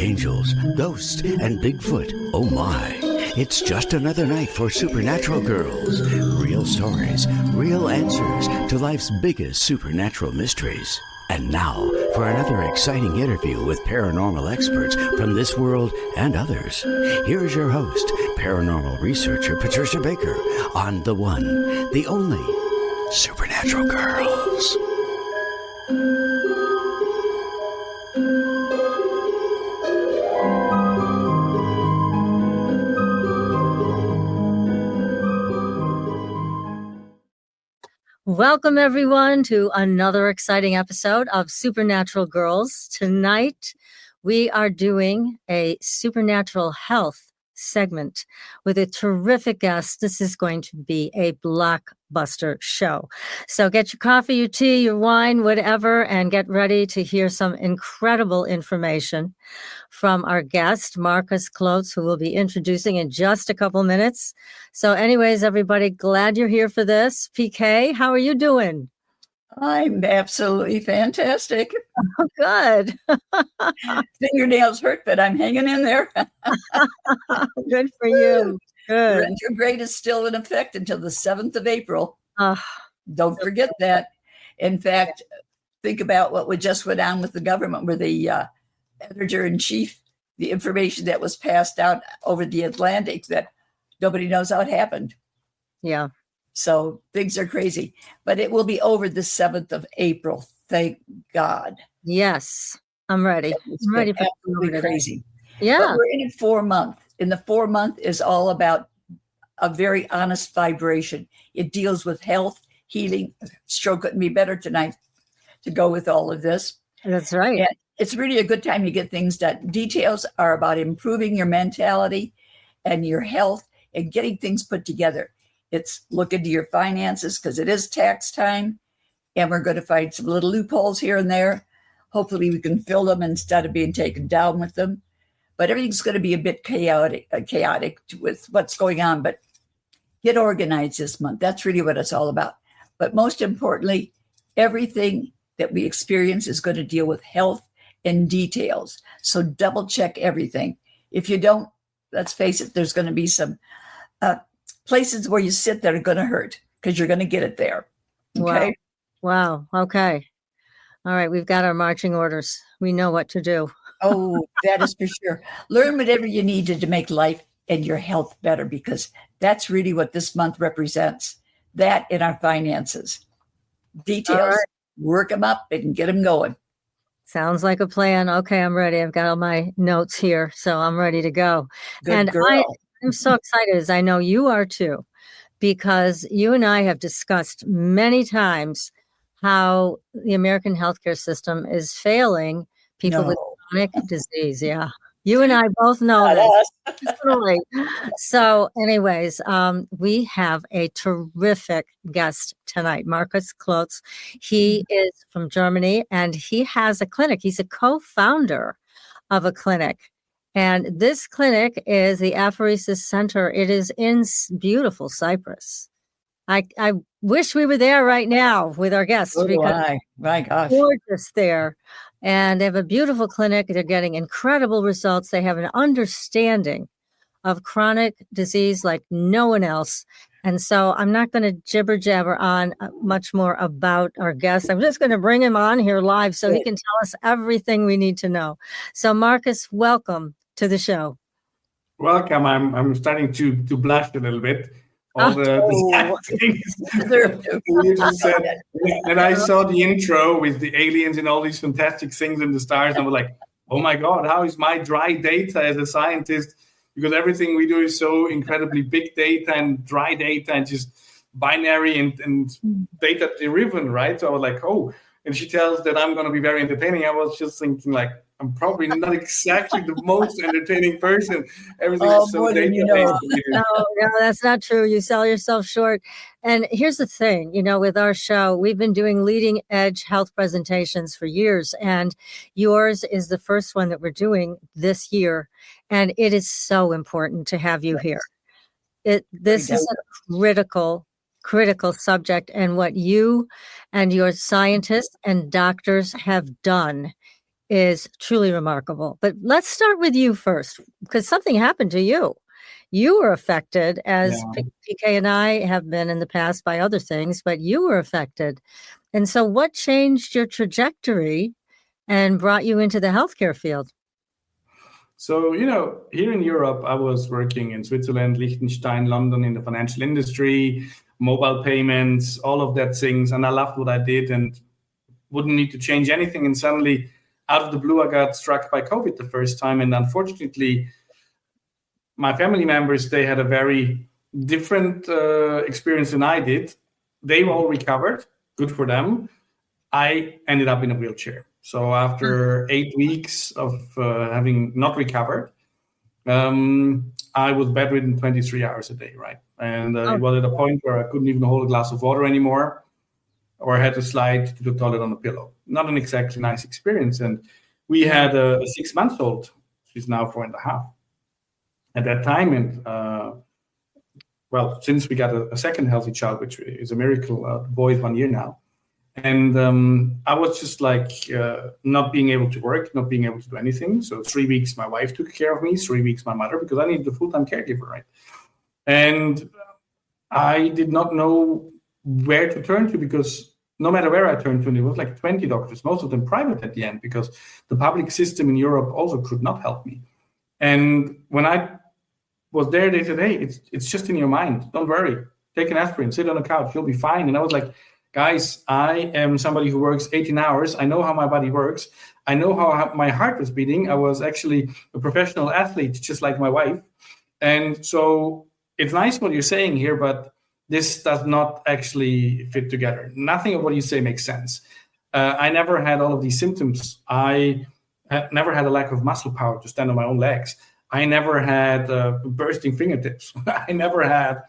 archangels, ghosts, and Bigfoot. Oh my. It's just another night for Supernatural Girls. Real stories, real answers to life's biggest supernatural mysteries. And now for another exciting interview with paranormal experts from this world and others. Here's your host, paranormal researcher Patricia Baker, on the one, the only Supernatural Girls. Welcome, everyone, to another exciting episode of Supernatural Girls. Tonight, we are doing a supernatural health segment with a terrific guest. This is going to be a blockbuster show. So get your coffee, your tea, your wine, whatever, and get ready to hear some incredible information from our guest, Markus Klotz, who we'll be introducing in just a couple minutes. So anyways, everybody, glad you're here for this. PK, how are you doing? I'm absolutely fantastic. Oh, good. Fingernails hurt, but I'm hanging in there. Good for you. Good. Retrograde is still in effect until the 7th of April. Don't forget that. In fact, think about what we just went on with the government, where the editor-in-chief, the information that was passed out over the Atlantic, that nobody knows how it happened. Yeah. So things are crazy, but it will be over the 7th of April. Thank God. Yes, I'm ready. I'm ready for absolutely crazy. Yeah. But we're in a 4-month. And the 4-month is all about a very honest vibration. It deals with health, healing. Stroke couldn't be better tonight to go with all of this. That's right. And it's really a good time to get things done. Details are about improving your mentality and your health and getting things put together. It's look into your finances because it is tax time, and we're going to find some little loopholes here and there. Hopefully we can fill them instead of being taken down with them. But everything's going to be a bit chaotic with what's going on. But get organized this month. That's really what it's all about. But most importantly, everything that we experience is going to deal with health and details. So double check everything. If you don't, let's face it, there's going to be some places where you sit that are going to hurt because you're going to get it there. Okay. Wow. Okay. All right. We've got our marching orders. We know what to do. Oh, that is for sure. Learn whatever you need to make life and your health better, because that's really what this month represents. That in our finances. Details, work them up and get them going. Sounds like a plan. Okay, I'm ready. I've got all my notes here, so I'm ready to go. Good girl. I'm so excited, as I know you are too, because you and I have discussed many times how the American healthcare system is failing people with chronic disease. Yeah. You and I both know this. Totally. So anyways, we have a terrific guest tonight, Markus Klotz. He is from Germany, and he has a clinic. He's a co-founder of a clinic. And this clinic is the Apheresis Center. It is in beautiful Cyprus. I wish we were there right now with our guests. So do I. My gosh. Gorgeous there. And they have a beautiful clinic. They're getting incredible results. They have an understanding of chronic disease like no one else. And so I'm not going to jibber jabber on much more about our guest. I'm just going to bring him on here live so he can tell us everything we need to know. So Markus, welcome to the show. Welcome. I'm starting to blush a little bit. All the things you just said. And I saw the intro with the aliens and all these fantastic things in the stars. And I was like, oh my God, how is my dry data as a scientist? Because everything we do is so incredibly big data and dry data and just binary and data driven, right? So I was like, oh, and she tells that I'm going to be very entertaining. I was just thinking like, I'm probably not exactly the most entertaining person. Everything is so data-based. No, that's not true. You sell yourself short. And here's the thing, with our show, we've been doing leading edge health presentations for years, and yours is the first one that we're doing this year. And it is so important to have you here. This is a critical subject, and what you and your scientists and doctors have done is truly remarkable. But let's start with you first, because something happened to you. You were affected, as PK and I have been in the past by other things, but you were affected. And so what changed your trajectory and brought you into the healthcare field? So, here in Europe, I was working in Switzerland, Liechtenstein, London in the financial industry, mobile payments, all of that things. And I loved what I did and wouldn't need to change anything. And suddenly, out of the blue, I got struck by COVID the first time. And unfortunately, my family members, they had a very different experience than I did. They all recovered. Good for them. I ended up in a wheelchair. So after 8 weeks of having not recovered, I was bedridden 23 hours a day, right? And it was at a point where I couldn't even hold a glass of water anymore, or I had to slide to the toilet on a pillow. Not an exactly nice experience. And we had a 6-month-old. She's now 4.5. At that time, and since we got a second healthy child, which is a miracle, the boy is 1 year now. And I was just like not being able to work, not being able to do anything. So 3 weeks, my wife took care of me, 3 weeks, my mother, because I needed a full-time caregiver, right? And I did not know where to turn to, because no matter where I turned to, and it was like 20 doctors, most of them private at the end, because the public system in Europe also could not help me. And when I was there, they said, hey, it's just in your mind. Don't worry. Take an aspirin, sit on a couch, you'll be fine. And I was like, guys, I am somebody who works 18 hours. I know how my body works. I know how my heart was beating. I was actually a professional athlete, just like my wife. And so it's nice what you're saying here, but this does not actually fit together. Nothing of what you say makes sense. I never had all of these symptoms. I never had a lack of muscle power to stand on my own legs. I never had bursting fingertips. I never had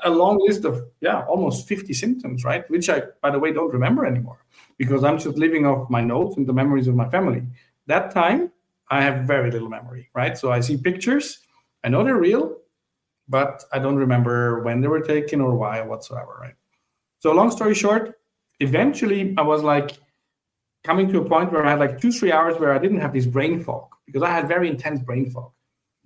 a long list of, almost 50 symptoms, right? Which I, by the way, don't remember anymore, because I'm just living off my notes and the memories of my family. That time, I have very little memory, right? So I see pictures. I know they're real, but I don't remember when they were taken or why whatsoever, right? So long story short, eventually I was like coming to a point where I had like 2-3 hours where I didn't have this brain fog, because I had very intense brain fog.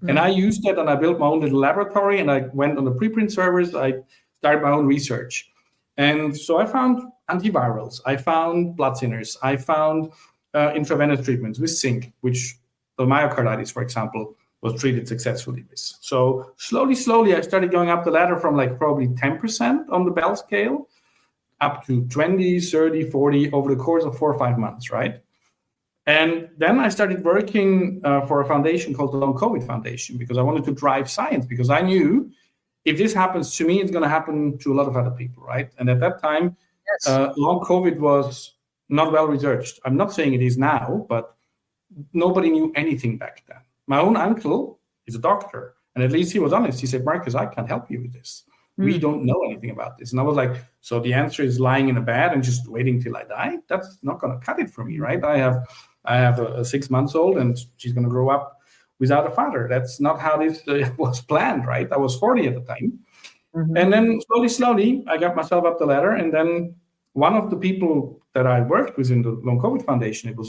And I used that, and I built my own little laboratory, and I went on the preprint servers. I started my own research. And so I found antivirals. I found blood thinners. I found intravenous treatments with zinc, which the myocarditis, for example, was treated successfully with. So slowly, I started going up the ladder from like probably 10% on the Bell scale up to 20, 30, 40 over the course of 4 or 5 months, right? And then I started working for a foundation called the Long COVID Foundation, because I wanted to drive science, because I knew if this happens to me, it's going to happen to a lot of other people, right? And at that time, long COVID was not well researched. I'm not saying it is now, but nobody knew anything back then. My own uncle is a doctor, and at least he was honest. He said, Markus, I can't help you with this. We don't know anything about this. And I was like, so the answer is lying in a bed and just waiting till I die? That's not going to cut it for me, right? I have a 6-month-old, and she's going to grow up without a father. That's not how this was planned, right? I was 40 at the time. And then slowly, I got myself up the ladder. And then one of the people that I worked with in the Long COVID Foundation, it was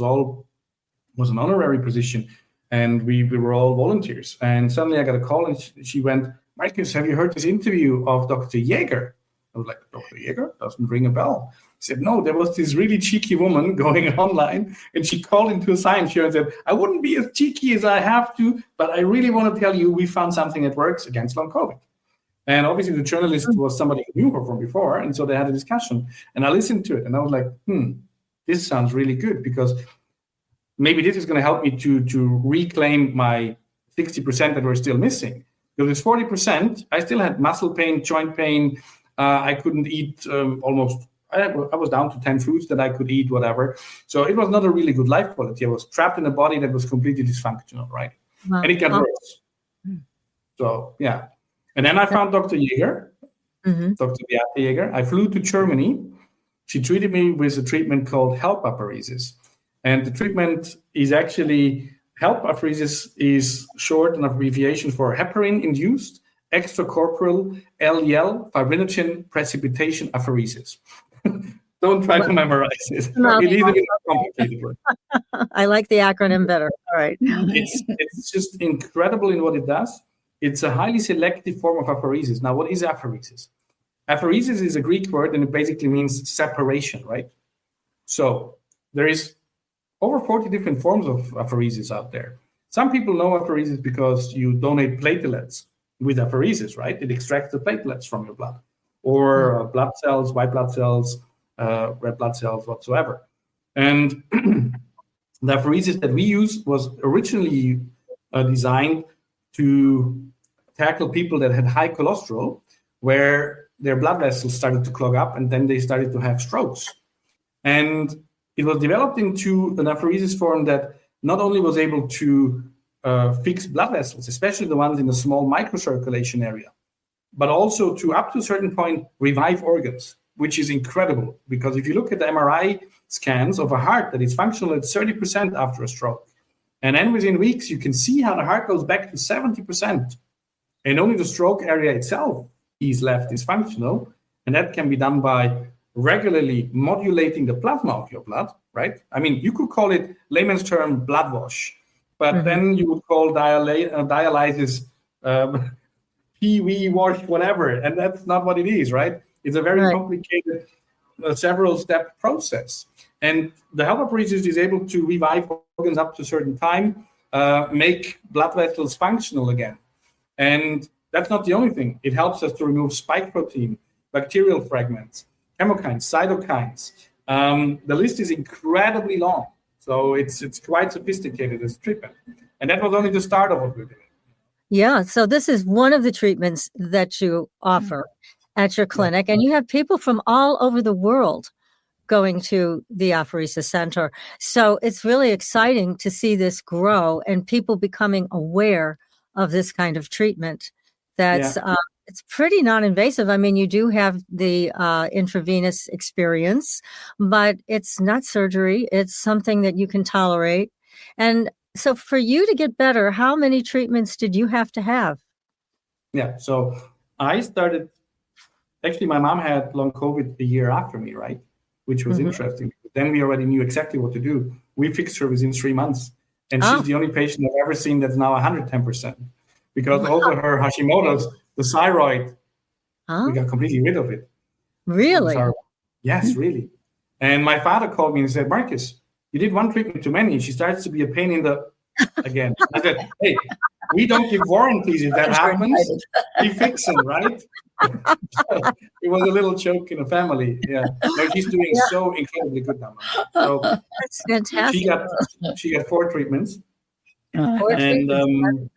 an honorary position, and we were all volunteers. And suddenly I got a call, and she went, Markus, have you heard this interview of Dr. Jaeger? I was like, Dr. Jaeger? Doesn't ring a bell. He said, no, there was this really cheeky woman going online, and she called into a science show and said, I wouldn't be as cheeky as I have to, but I really want to tell you we found something that works against long COVID. And obviously the journalist was somebody who knew her from before, and so they had a discussion. And I listened to it, and I was like, this sounds really good, because maybe this is going to help me to reclaim my 60% that were still missing. Because with 40%, I still had muscle pain, joint pain. I couldn't eat almost. I was down to 10 foods that I could eat, whatever. So it was not a really good life quality. I was trapped in a body that was completely dysfunctional, right? Wow. And it got worse. So, yeah. And then I found Dr. Jaeger, Dr. Beate Jaeger. I flew to Germany. She treated me with a treatment called H.E.L.P. apheresis. And the treatment is actually, H.E.L.P. apheresis is short an abbreviation for heparin-induced extracorporeal LDL fibrinogen precipitation apheresis. Don't try to memorize it. It is a bit complicated. I like the acronym better. All right. It's just incredible in what it does. It's a highly selective form of apheresis. Now, what is apheresis? Apheresis is a Greek word, and it basically means separation, right? So there is over 40 different forms of apheresis out there. Some people know apheresis because you donate platelets with apheresis, right? It extracts the platelets from your blood, or blood cells, white blood cells, red blood cells, whatsoever. And the apheresis that we use was originally designed to tackle people that had high cholesterol, where their blood vessels started to clog up, and then they started to have strokes. And it was developed into an apheresis form that not only was able to fix blood vessels, especially the ones in the small microcirculation area, but also to, up to a certain point, revive organs, which is incredible. Because if you look at the MRI scans of a heart that is functional at 30% after a stroke, and then within weeks, you can see how the heart goes back to 70%. And only the stroke area itself is functional. And that can be done by regularly modulating the plasma of your blood, right? I mean, you could call it, layman's term, blood wash, but then you would call dialysis pee-wee wash, whatever. And that's not what it is, right? It's a very complicated, several-step process. And the H.E.L.P. apheresis is able to revive organs up to a certain time, make blood vessels functional again. And that's not the only thing. It helps us to remove spike protein, bacterial fragments, chemokines, cytokines. The list is incredibly long. So it's quite sophisticated as treatment. And that was only the start of what we're doing. Yeah. So this is one of the treatments that you offer at your clinic. And you have people from all over the world going to the Apheresis Center. So it's really exciting to see this grow and people becoming aware of this kind of treatment. That's it's pretty non-invasive. I mean, you do have the intravenous experience, but it's not surgery. It's something that you can tolerate. And so for you to get better, how many treatments did you have to have? Yeah, so I started, actually my mom had long COVID a year after me, right? Which was interesting. Then we already knew exactly what to do. We fixed her within 3 months. And she's the only patient I've ever seen that's now 110%. Because also her Hashimoto's, the thyroid, we got completely rid of it. Really? Yes, really. And my father called me and said, Markus, you did one treatment too many. She starts to be a pain in the, again. I said, hey, we don't give warranties if that happens. We fix them, right? It was a little joke in the family. Yeah. No, she's doing so incredibly good now. So that's fantastic. She got 4 treatments. And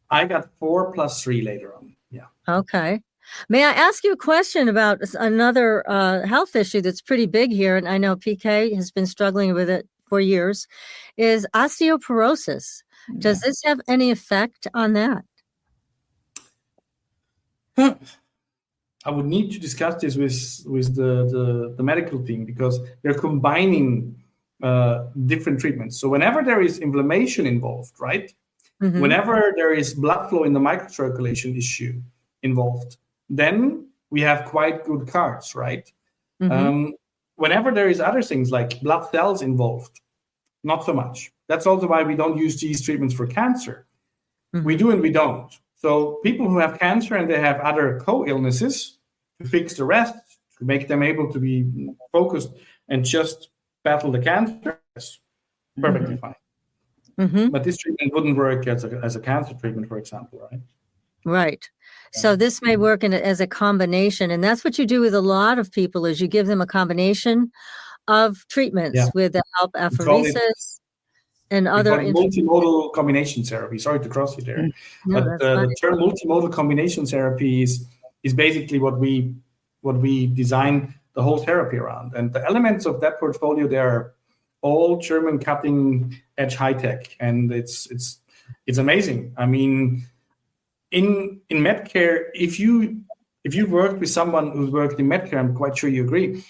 I got 4 plus 3 later on. Yeah. Okay. May I ask you a question about another health issue that's pretty big here, and I know PK has been struggling with it for years, is osteoporosis. Does this have any effect on that? I would need to discuss this with the medical team because they're combining different treatments. So whenever there is inflammation involved, right? Whenever there is blood flow in the microcirculation issue involved, then we have quite good cards, right? Whenever there is other things like blood cells involved, not so much. That's also why we don't use these treatments for cancer. We do and we don't. So people who have cancer and they have other co-illnesses, to fix the rest, to make them able to be focused and just battle the cancer, is perfectly fine. But this treatment wouldn't work as a cancer treatment, for example, right? Right. So this may work as a combination, and that's what you do with a lot of people is you give them a combination of treatments with the H.E.L.P. apheresis and other multimodal combination therapy. Sorry to cross you there, but the term multimodal combination therapy is basically what we design the whole therapy around, and the elements of that portfolio they are all German cutting edge high tech, and it's amazing. I mean, in Medcare, if you worked with someone who's worked in Medcare, I'm quite sure you agree.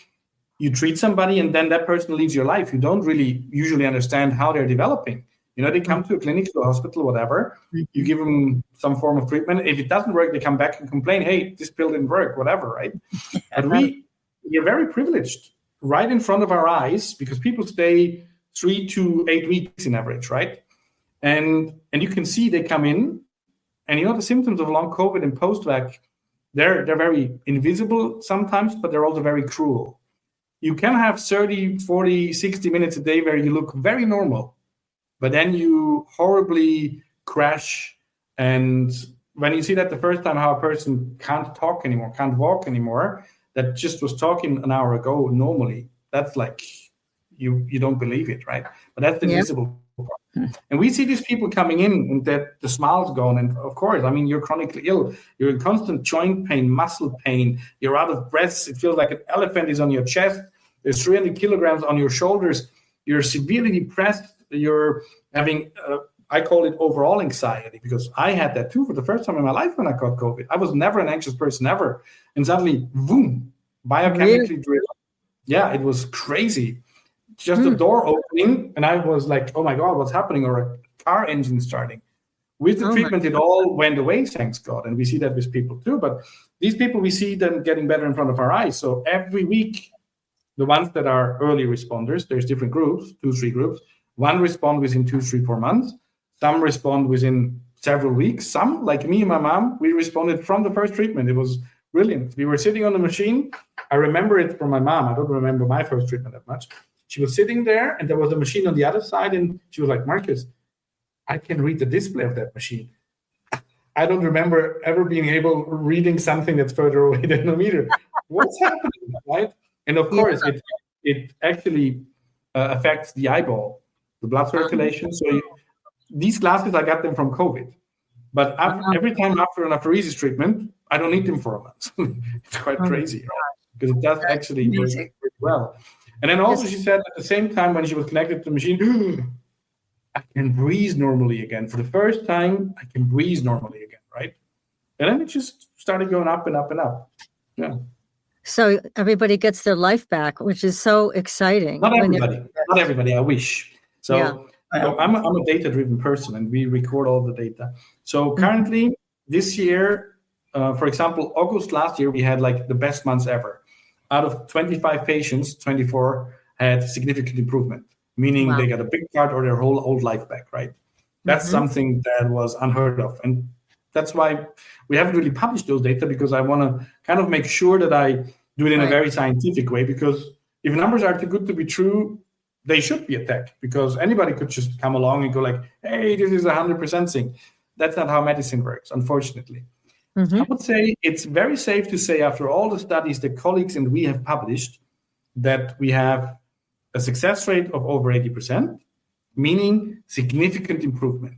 You treat somebody and then that person leaves your life. You don't really usually understand how they're developing. You know, they come to a clinic, to a hospital, whatever. You give them some form of treatment. If it doesn't work, they come back and complain, hey, this pill didn't work, whatever, right? But we're very privileged right in front of our eyes, because people stay 3 to 8 weeks in average, right? And you can see they come in, and the symptoms of long COVID and post-vac, they're very invisible sometimes, but they're also very cruel. You can have 30, 40, 60 minutes a day where you look very normal, but then you horribly crash. And when you see that the first time, how a person can't talk anymore, can't walk anymore, that just was talking an hour ago normally, that's like, you don't believe it, right? But that's the invisible part. And we see these people coming in and that the smile's gone. And of course, I mean, you're chronically ill. You're in constant joint pain, muscle pain. You're out of breath. It feels like an elephant is on your chest. There's 300 kilograms on your shoulders. You're severely depressed. You're having, I call it overall anxiety, because I had that too for the first time in my life when I got COVID. I was never an anxious person ever. And suddenly, boom, biochemically driven. Yeah, it was crazy. Just the door opening, and I was like, oh my God, what's happening? Or a car engine starting. With the treatment, it all went away, thanks God. And we see that with people too. But these people, we see them getting better in front of our eyes. So every week, the ones that are early responders, there's different groups, 2-3 groups. One respond within 2, 3, 4 months. Some respond within several weeks. Some, like me and my mom, we responded from the first treatment. It was brilliant. We were sitting on the machine. I remember it from my mom. I don't remember my first treatment that much. She was sitting there, and there was a machine on the other side, and she was like, Markus, I can read the display of that machine. I don't remember ever being able reading something that's further away than a meter. What's happening, right? And of course, it actually affects the eyeball, the blood circulation. So these glasses, I got them from COVID. But every time after an apheresis treatment, I don't need them for a month. It's quite crazy, right? Because it does actually work very well. And then also she said at the same time when she was connected to the machine, I can breathe normally again. For the first time, I can breathe normally again, right? And then it just started going up and up and up. Yeah. So everybody gets their life back, which is so exciting. Not everybody, I wish. So I'm a data-driven person, and we record all the data. So currently, this year, for example, August last year, we had like the best months ever. Out of 25 patients, 24 had significant improvement, meaning they got a big part or their whole old life back, right? That's something that was unheard of. And that's why we haven't really published those data, because I want to kind of make sure that I do it in a very scientific way, because if numbers are too good to be true, they should be attacked, because anybody could just come along and go like, hey, this is 100% thing. That's not how medicine works, unfortunately. I would say it's very safe to say, after all the studies that colleagues and we have published, that we have a success rate of over 80%, meaning significant improvement.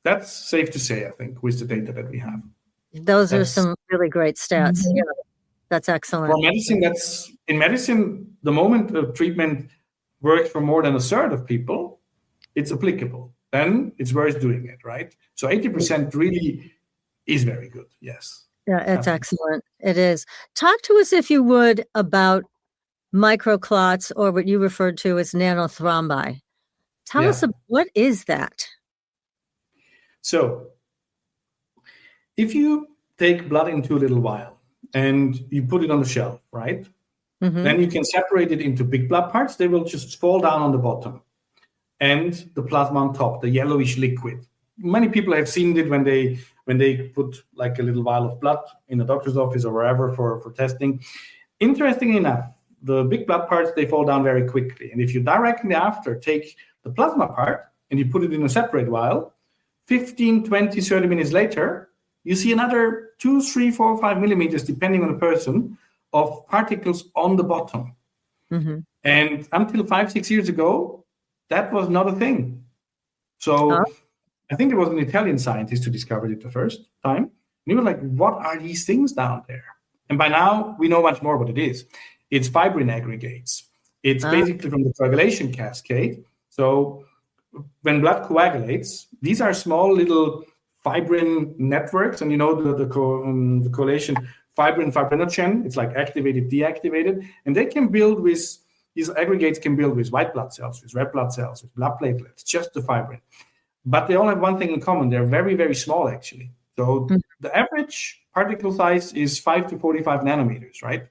That's safe to say, I think, with the data that we have. Those are some really great stats. Yeah, that's excellent. For medicine, in medicine, the moment a treatment works for more than a third of people, it's applicable. Then it's worth doing it, right? So 80% really is very good, yes. Yeah, it's excellent. It is. Talk to us, if you would, about microclots, or what you referred to as nanothrombi. Tell us, what is that? So, if you take blood into a little vial and you put it on the shelf, right? Then you can separate it into big blood parts. They will just fall down on the bottom. And the plasma on top, the yellowish liquid. Many people have seen it when they put like a little vial of blood in a doctor's office or wherever for testing. Interestingly enough, the big blood parts, they fall down very quickly. And if you directly after take the plasma part and you put it in a separate vial, 15, 20, 30 minutes later, you see another 2, 3, 4, 5 millimeters, depending on the person, of particles on the bottom. And until 5, 6 years ago, that was not a thing. So I think it was an Italian scientist who discovered it the first time. And he was like, what are these things down there? And by now, we know much more what it is. It's fibrin aggregates. It's basically from the coagulation cascade. So when blood coagulates, these are small little fibrin networks. And you know the coagulation fibrinogen, it's like activated, deactivated. And they can build with, these aggregates can build with white blood cells, with red blood cells, with blood platelets, just the fibrin. But they all have one thing in common. They're very, very small, actually. So the average particle size is 5 to 45 nanometers, right?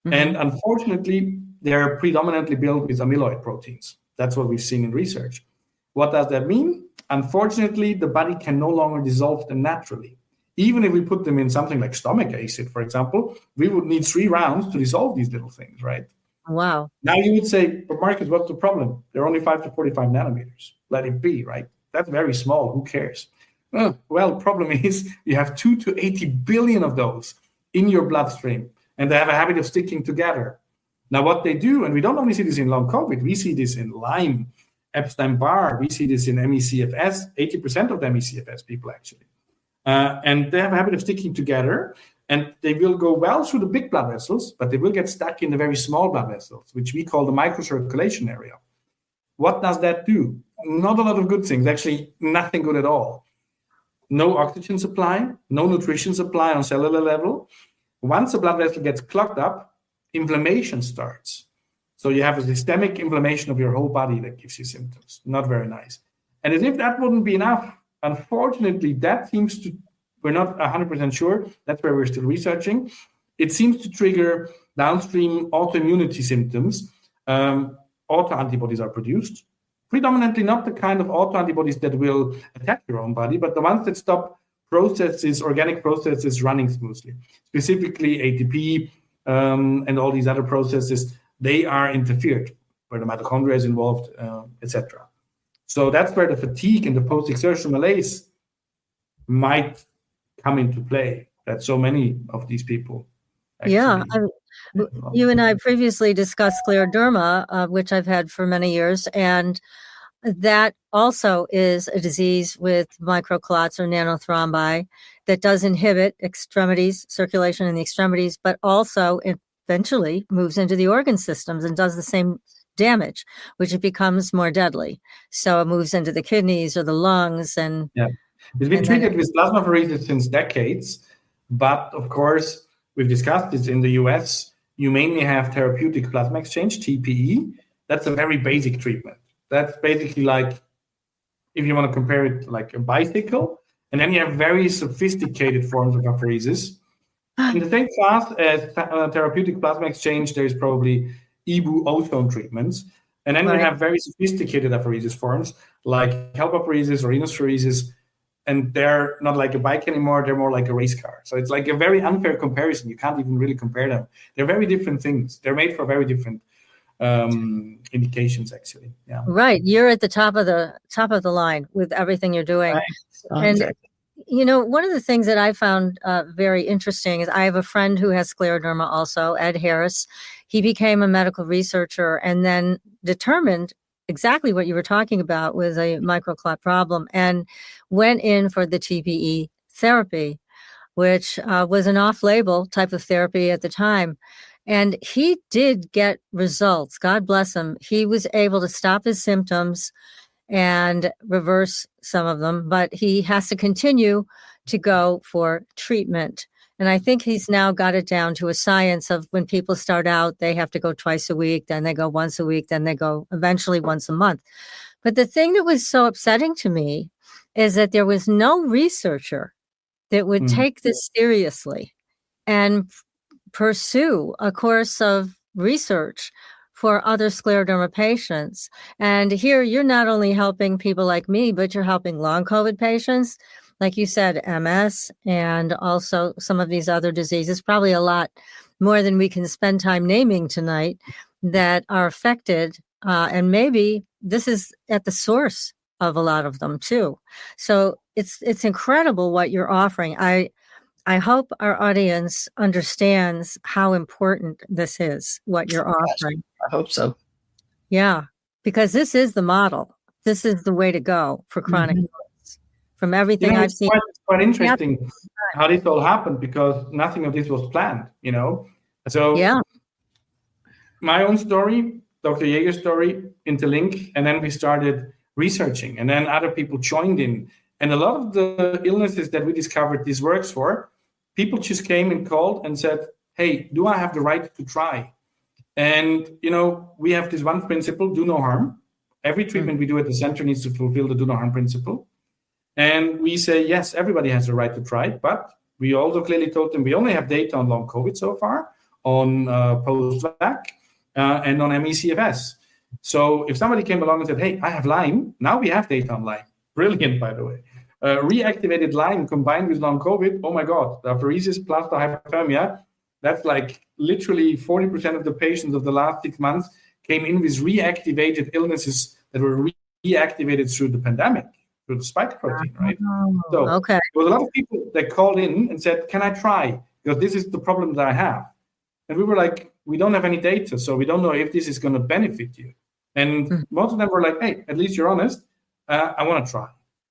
And unfortunately, they're predominantly built with amyloid proteins. That's what we've seen in research. What does that mean? Unfortunately, the body can no longer dissolve them naturally. Even if we put them in something like stomach acid, for example, we would need 3 rounds to dissolve these little things, right? Wow. Now you would say, but Markus, what's the problem? They're only 5 to 45 nanometers. Let it be, right? That's very small. Who cares? Well, the problem is you have 2 to 80 billion of those in your bloodstream, and they have a habit of sticking together. Now, what they do, and we don't only see this in long COVID, we see this in Lyme, Epstein-Barr, we see this in ME/CFS, 80% of the ME/CFS people actually. And they have a habit of sticking together, and they will go well through the big blood vessels, but they will get stuck in the very small blood vessels, which we call the microcirculation area. What does that do? Not a lot of good things, actually nothing good at all. No oxygen supply, no nutrition supply on cellular level. Once the blood vessel gets clogged up, inflammation starts. So you have a systemic inflammation of your whole body that gives you symptoms. Not very nice. And as if that wouldn't be enough, unfortunately, that seems to, we're not 100% sure, that's where we're still researching. It seems to trigger downstream autoimmunity symptoms. Autoantibodies are produced. Predominantly not the kind of autoantibodies that will attack your own body, but the ones that stop processes, organic processes running smoothly. Specifically ATP and all these other processes, they are interfered, where the mitochondria is involved, etc. So that's where the fatigue and the post-exertion malaise might come into play. That so many of these people actually. Yeah, you and I previously discussed scleroderma, which I've had for many years, and that also is a disease with microclots or nanothrombi that does inhibit extremities, circulation in the extremities, but also eventually moves into the organ systems and does the same damage, which it becomes more deadly. So it moves into the kidneys or the lungs. And yeah, it's been treated with plasmapheresis since decades, but of course, we've discussed this in the US. You mainly have therapeutic plasma exchange, TPE. That's a very basic treatment. That's basically like, if you want to compare it like a bicycle, and then you have very sophisticated forms of apheresis. In the same class as therapeutic plasma exchange, there's probably Ibu ozone treatments. And then you have very sophisticated apheresis forms like H.E.L.P apheresis or inospheresis. And they're not like a bike anymore, they're more like a race car. So it's like a very unfair comparison. You can't even really compare them. They're very different things. They're made for very different indications, actually. Yeah. Right. You're at the top of the line with everything you're doing. Right. And exactly. You know, one of the things that I found very interesting is I have a friend who has scleroderma also, Ed Harris. He became a medical researcher and then determined exactly what you were talking about with a microclot problem and went in for the TPE therapy, which was an off-label type of therapy at the time. And he did get results. God bless him. He was able to stop his symptoms and reverse some of them, but he has to continue to go for treatment. And I think he's now got it down to a science of when people start out, they have to go twice a week, then they go once a week, then they go eventually once a month. But the thing that was so upsetting to me is that there was no researcher that would take this seriously and pursue a course of research for other scleroderma patients. And here you're not only helping people like me, but you're helping long COVID patients, like you said, MS, and also some of these other diseases, probably a lot more than we can spend time naming tonight, that are affected. And maybe this is at the source of a lot of them too. So it's incredible what you're offering. I hope our audience understands how important this is, what you're offering. I hope so. Yeah, because this is the model. This is the way to go for chronic illness. From everything I've seen. It's quite interesting how this all happened because nothing of this was planned, you know? So my own story, Dr. Jaeger's story, interlink, and then we started researching, and then other people joined in. And a lot of the illnesses that we discovered this works for, people just came and called and said, hey, do I have the right to try? And, you know, we have this one principle, do no harm. Every treatment we do at the center needs to fulfill the do no harm principle. And we say, yes, everybody has the right to try, but we also clearly told them we only have data on long COVID so far, on post-vac, and on ME/CFS. So if somebody came along and said, hey, I have Lyme, now we have data on Lyme. Brilliant, by the way. Reactivated Lyme combined with long COVID, oh my God, the apheresis plus the hypothermia, that's like literally 40% of the patients of the last 6 months came in with reactivated illnesses that were reactivated through the pandemic, through the spike protein, right? So okay. there was a lot of people that called in and said, can I try? Because this is the problem that I have. And we were like, we don't have any data, so we don't know if this is going to benefit you. And most of them were like, hey, at least you're honest. I want to try.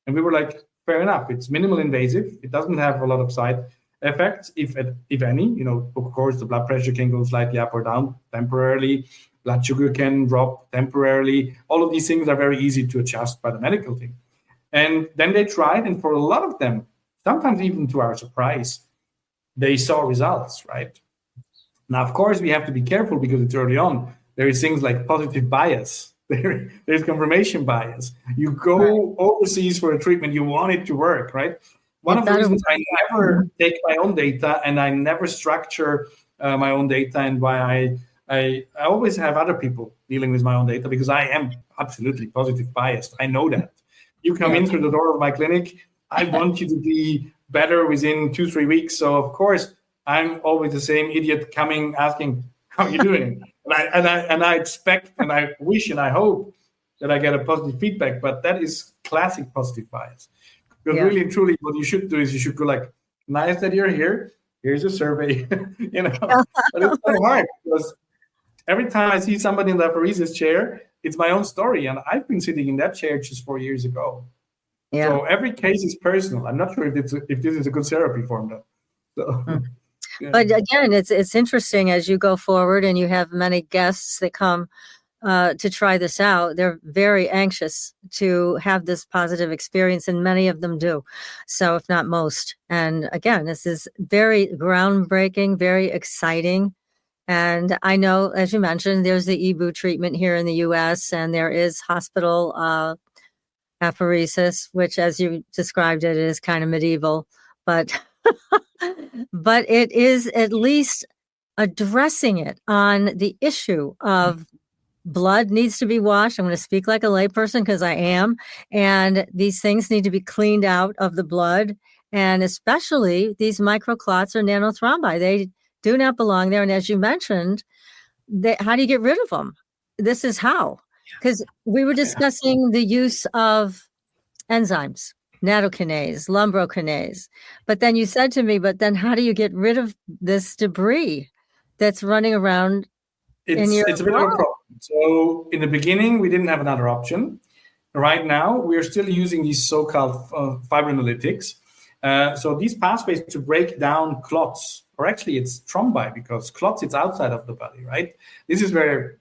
And we were like, fair enough. It's minimal invasive. It doesn't have a lot of side effects, if any. You know, of course, the blood pressure can go slightly up or down temporarily. Blood sugar can drop temporarily. All of these things are very easy to adjust by the medical team. And then they tried, and for a lot of them, sometimes even to our surprise, they saw results, right? Now, of course, we have to be careful because it's early on. There is things like positive bias. There's confirmation bias. You go overseas for a treatment, you want it to work, right? One of the reasons I never take my own data and I never structure my own data, and why I always have other people dealing with my own data, because I am absolutely positive biased. I know that. You come in through the door of my clinic, I want you to be better within 2-3 weeks. So of course, I'm always the same idiot coming asking, how are you doing? and I expect and I wish and I hope that I get a positive feedback, but that is classic positive bias. Because really and truly what you should do is you should go like, nice that you're here. Here's a survey, you know. But it's so hard because every time I see somebody in the apheresis chair, it's my own story. And I've been sitting in that chair just 4 years ago. Yeah. So every case is personal. I'm not sure if this is a good therapy form though. So, yeah. But again, it's interesting as you go forward and you have many guests that come to try this out. They're very anxious to have this positive experience, and many of them do. So if not most. And again, this is very groundbreaking, very exciting. And I know, as you mentioned, there's the EBU treatment here in the U.S., and there is hospital apheresis, which, as you described it, is kind of medieval, but it is at least addressing it on the issue of blood needs to be washed. I'm going to speak like a layperson because I am, and these things need to be cleaned out of the blood, and especially these microclots or nanothrombi. They do not belong there. And as you mentioned, how do you get rid of them? This is how. Because we were discussing the use of enzymes, nattokinase, lumbrokinase. But then you said to me, but then how do you get rid of this debris that's running around in your It's a bit of a problem. So in the beginning, we didn't have another option. Right now, we're still using these so-called fibrinolytics. So these pathways to break down clots, or actually it's thrombi, because clots, it's outside of the body, right? This is where,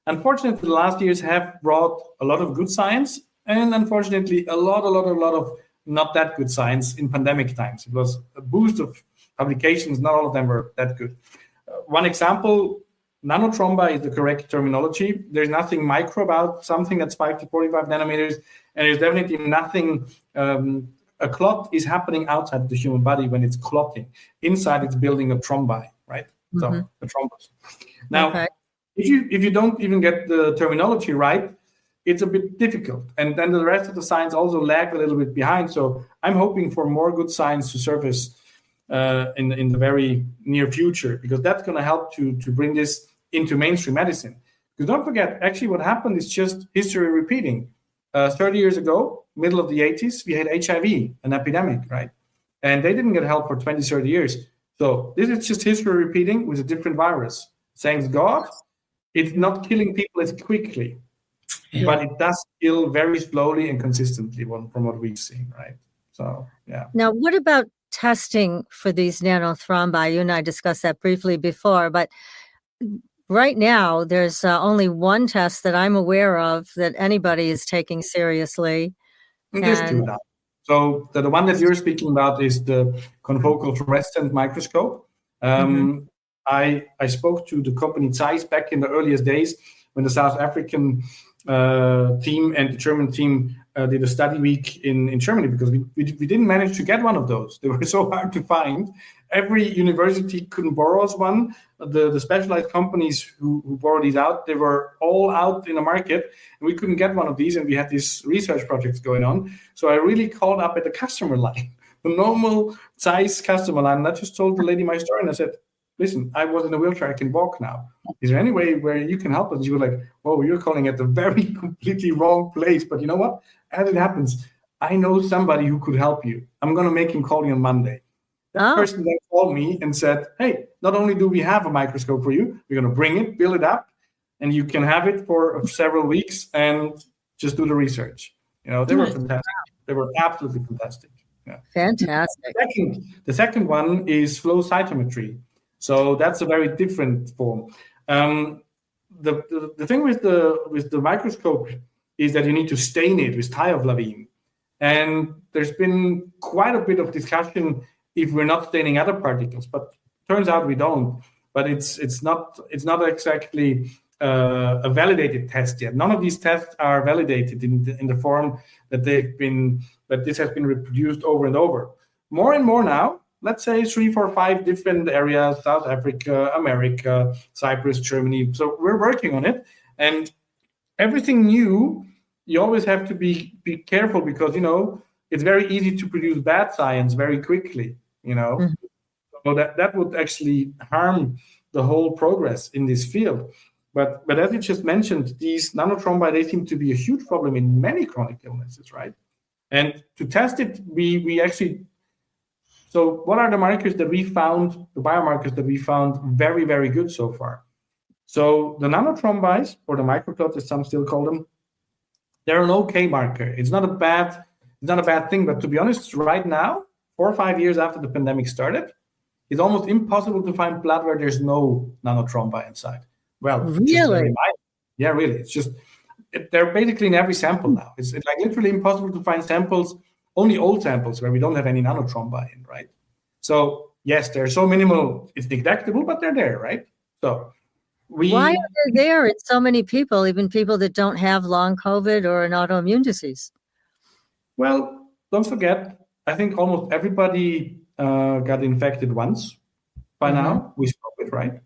unfortunately, the last years have brought a lot of good science, and unfortunately, a lot of not that good science in pandemic times. It was a boost of publications, not all of them were that good. One example, nanothrombi is the correct terminology. There's nothing micro about something that's 5 to 45 nanometers, and there's definitely nothing, a clot is happening outside the human body when it's clotting. Inside, it's building a thrombi, right? So a thrombus. Now, if you don't even get the terminology right, it's a bit difficult. And then the rest of the science also lagged a little bit behind. So I'm hoping for more good science to surface in the very near future, because that's going to help to bring this into mainstream medicine. Because don't forget, actually what happened is just history repeating. 30 years ago, middle of the 80s, we had HIV, an epidemic, right? And they didn't get help for 20, 30 years. So this is just history repeating with a different virus. Thanks God, it's not killing people as quickly, but it does kill very slowly and consistently from what we've seen, right? So, yeah. Now, what about testing for these nanothrombi? You and I discussed that briefly before, but right now there's only one test that I'm aware of that anybody is taking seriously. There's two now. So the one that you're speaking about is the confocal fluorescent microscope. I spoke to the company Zeiss back in the earliest days when the South African team and the German team did a study week in Germany, because we didn't manage to get one of those. They were so hard to find. Every university couldn't borrow us one. The specialized companies who borrow these out, they were all out in the market, and we couldn't get one of these, and we had these research projects going on. So I really called up at the customer line, the normal size customer line, and I just told the lady my story, and I said, listen, I was in a wheelchair, I can walk now. Is there any way where you can help us? And she was like, oh, you're calling at the very completely wrong place. But you know what? As it happens, I know somebody who could help you. I'm going to make him call you on Monday. That person then called me and said, hey, not only do we have a microscope for you, we're going to bring it, build it up, and you can have it for several weeks and just do the research. They were fantastic. They were absolutely fantastic. Yeah. Fantastic. The second one is flow cytometry. So that's a very different form. The thing with the microscope is that you need to stain it with thioflavine. And there's been quite a bit of discussion if we're not staining other particles, but turns out we don't. But it's not exactly a validated test yet. None of these tests are validated in the form that this has been reproduced over and over. More and more now. Let's say 3, 4, 5 different areas: South Africa, America, Cyprus, Germany. So we're working on it. And everything new, you always have to be careful, because, it's very easy to produce bad science very quickly, Mm-hmm. So that would actually harm the whole progress in this field. But as you just mentioned, these nanothrombi, they seem to be a huge problem in many chronic illnesses, right? And to test it, we actually... So what are the markers that we found, the biomarkers that we found very, very good so far? So the nanothrombi, or the microclots, as some still call them, they're an okay marker. It's not a bad thing, but to be honest, right now, 4 or 5 years after the pandemic started, it's almost impossible to find blood where there's no nanothrombi inside. Well, really? Yeah, really. It's just, they're basically in every sample now. It's like literally impossible to find samples, only old samples where we don't have any nanothrombi in, right? So yes, they're so minimal, it's neglectable, but they're there, right? So why are they there in so many people, even people that don't have long COVID or an autoimmune disease? Well, don't forget, I think almost everybody got infected once by now with COVID, right?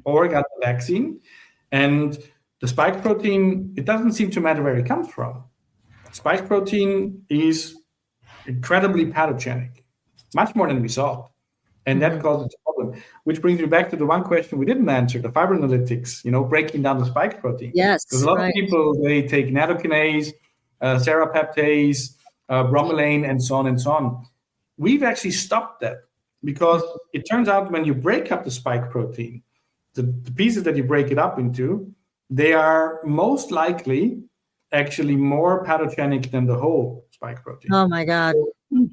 Or got the vaccine. And the spike protein, it doesn't seem to matter where it comes from. Spike protein is incredibly pathogenic, much more than we thought. And that causes a problem, which brings me back to the one question we didn't answer, the fibrinolytics, breaking down the spike protein. Yes. Because a lot of people, they take nattokinase, serrapeptase, bromelain, and so on and so on. We've actually stopped that, because it turns out when you break up the spike protein, the pieces that you break it up into, they are most likely actually more pathogenic than the whole spike protein. Oh my God. So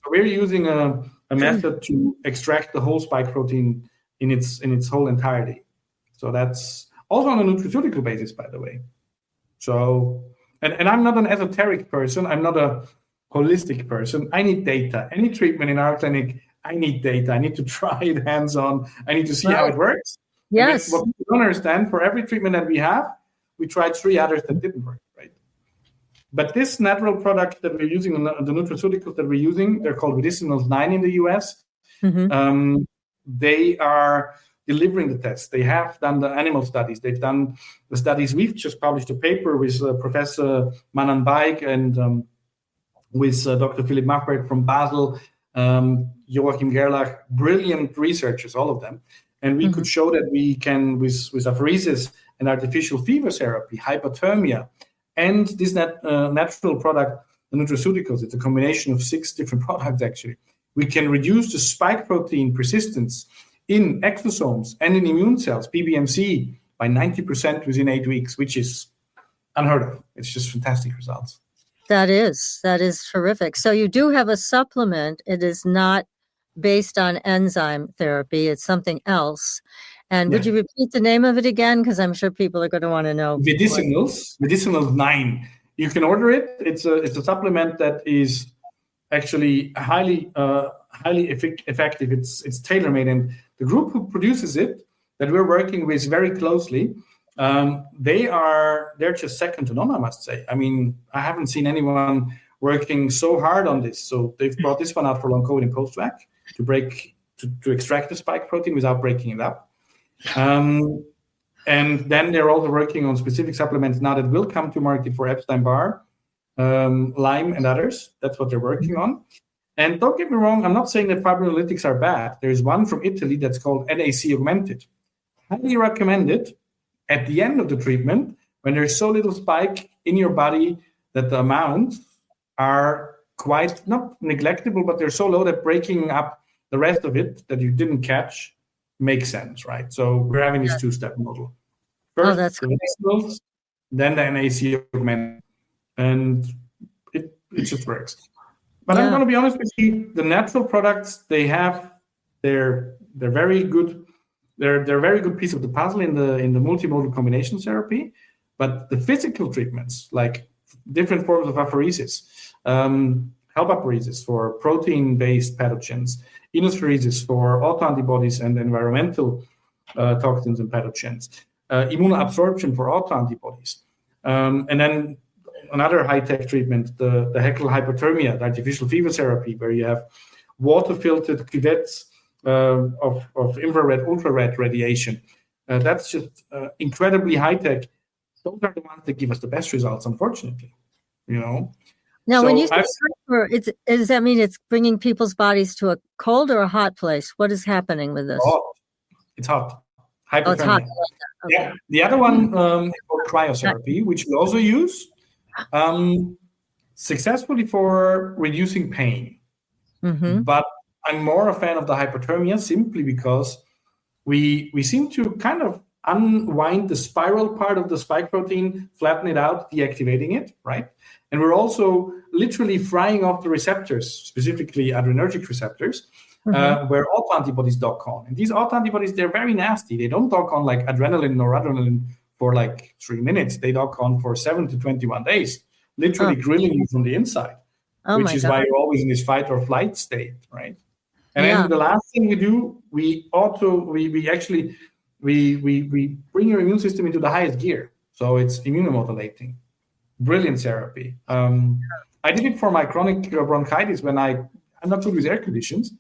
we're using a method to extract the whole spike protein in its whole entirety. So that's also on a nutraceutical basis, by the way. So, and I'm not an esoteric person. I'm not a holistic person. I need data. Any treatment in our clinic, I need data. I need to try it hands-on. I need to see how it works. Yes. What we don't understand, for every treatment that we have, we tried 3 others that didn't work, right? But this natural product that we're using, the nutraceuticals that we're using, they're called Medicinals 9 in the US. They are delivering the tests. They have done the animal studies. They've done the studies. We've just published a paper with Professor Manan Baig and with Dr. Philipp Machbert from Basel, Joachim Gerlach, brilliant researchers, all of them. And we could show that we can, with apheresis and artificial fever therapy, hypothermia, and this natural product, the nutraceuticals, it's a combination of 6 different products actually. We can reduce the spike protein persistence in exosomes and in immune cells, PBMC, by 90% within 8 weeks, which is unheard of. It's just fantastic results. That is terrific. So you do have a supplement. It is not based on enzyme therapy. It's something else. And would you repeat the name of it again? Because I'm sure people are going to want to know. Medicinals 9. You can order it. It's a supplement that is actually highly effective. It's tailor-made, and the group who produces it, that we're working with very closely, they're just second to none, I must say. I mean, I haven't seen anyone working so hard on this. So they've brought this one out for long COVID and post-vac to extract the spike protein without breaking it up. And then they're also working on specific supplements now that will come to market for Epstein-Barr, Lyme, and others. That's what they're working on. And don't get me wrong, I'm not saying that fibrinolytics are bad. There's one from Italy that's called NAC augmented. Highly recommend it at the end of the treatment when there's so little spike in your body that the amounts are quite not neglectable, but they're so low that breaking up the rest of it that you didn't catch makes sense, right? So we're having this two-step model. First, that's the vegetables, then the NAC augmented, and it just works. But I'm going to be honest with you, the natural products they have, they're very good. They're a very good piece of the puzzle in the multimodal combination therapy. But the physical treatments, like different forms of apheresis, H.E.L.P apheresis for protein-based pathogens, immunopheresis for autoantibodies and environmental toxins and pathogens, immunoabsorption for autoantibodies, and then another high-tech treatment, the H.E.L.P hypothermia, the artificial fever therapy, where you have water-filtered cuvettes of infrared, ultrared radiation. That's just incredibly high-tech. Those are the ones that give us the best results, unfortunately. Now, so when you say does that mean it's bringing people's bodies to a cold or a hot place? What is happening with this? It's hot. Hypothermia. Oh, it's hot. Okay. Yeah. The other one is called cryotherapy, which we also use successfully for reducing pain. Mm-hmm. But I'm more a fan of the hypothermia simply because we seem to kind of unwind the spiral part of the spike protein, flatten it out, deactivating it, right? And we're also literally frying off the receptors, specifically adrenergic receptors, where autoantibodies dock on. And these autoantibodies, they're very nasty. They don't dock on like adrenaline or adrenaline for like 3 minutes. They dock on for 7 to 21 days, literally grilling you from the inside, which is why you're always in this fight or flight state, right? And then the last thing we do, we bring your immune system into the highest gear. So it's immunomodulating. Brilliant therapy. I did it for my chronic bronchitis when I'm not good with air conditions,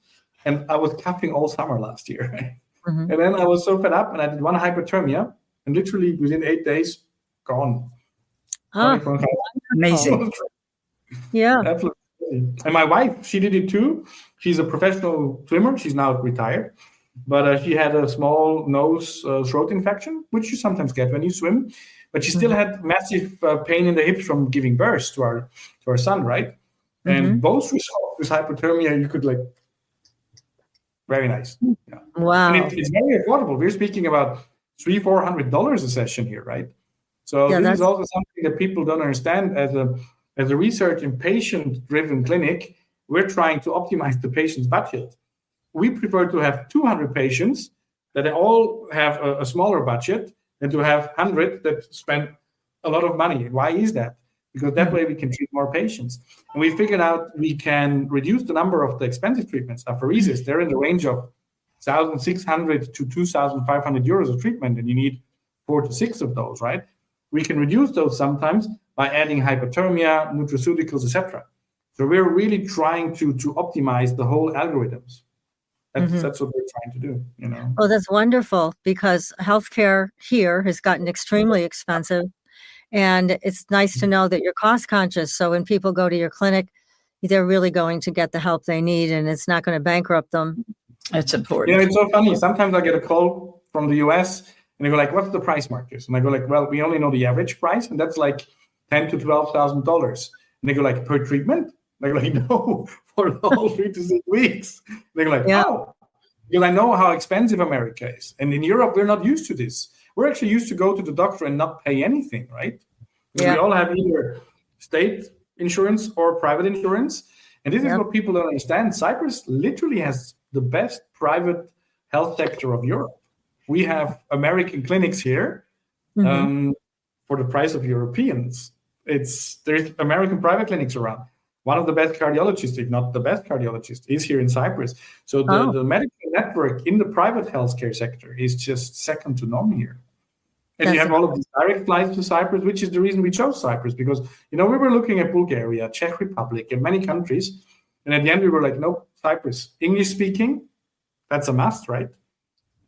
and I was coughing all summer last year. Right? Mm-hmm. And then I was so fed up, and I did one hypothermia, and literally within 8 days, gone. Amazing. Yeah. Absolutely. And my wife, she did it too. She's a professional swimmer. She's now retired. But she had a small nose throat infection, which you sometimes get when you swim. But she still had massive pain in the hips from giving birth to our son, right? And both resolved with hypothermia. You could very nice. Yeah. Wow. And it's very affordable. We're speaking about $300-400 a session here, right? So this is also something that people don't understand. As a research and patient-driven clinic, we're trying to optimize the patient's budget. We prefer to have 200 patients that all have a smaller budget than to have 100 that spend a lot of money. Why is that? Because that way we can treat more patients. And we figured out we can reduce the number of the expensive treatments. Apheresis, they're in the range of 1,600 to 2,500 euros of treatment, and you need 4 to 6 of those, right? We can reduce those sometimes by adding hypothermia, nutraceuticals, etc. So we're really trying to optimize the whole algorithms. That's what we're trying to do, Oh, that's wonderful, because healthcare here has gotten extremely expensive, and it's nice to know that you're cost conscious. So when people go to your clinic, they're really going to get the help they need, and it's not going to bankrupt them. That's important. It's so funny. Sometimes I get a call from the US, and they go like, "What's the price, Markus?" And I go like, "Well, we only know the average price, and that's like $10,000 to $12,000." And they go like, "Per treatment?" And I go like, "No, for the whole 3 to 6 weeks." And they go like, "Oh." Because I know how expensive America is. And in Europe, we're not used to this. We're actually used to go to the doctor and not pay anything, right? We all have either state insurance or private insurance. And this is what people don't understand. Cyprus literally has the best private health sector of Europe. We have American clinics here for the price of Europeans. There's American private clinics around. One of the best cardiologists, if not the best cardiologist, is here in Cyprus. So the medical network in the private healthcare sector is just second to none here. And you have all of these direct flights to Cyprus, which is the reason we chose Cyprus, because, we were looking at Bulgaria, Czech Republic, and many countries. And at the end, we were like, nope, Cyprus. English speaking, that's a must, right?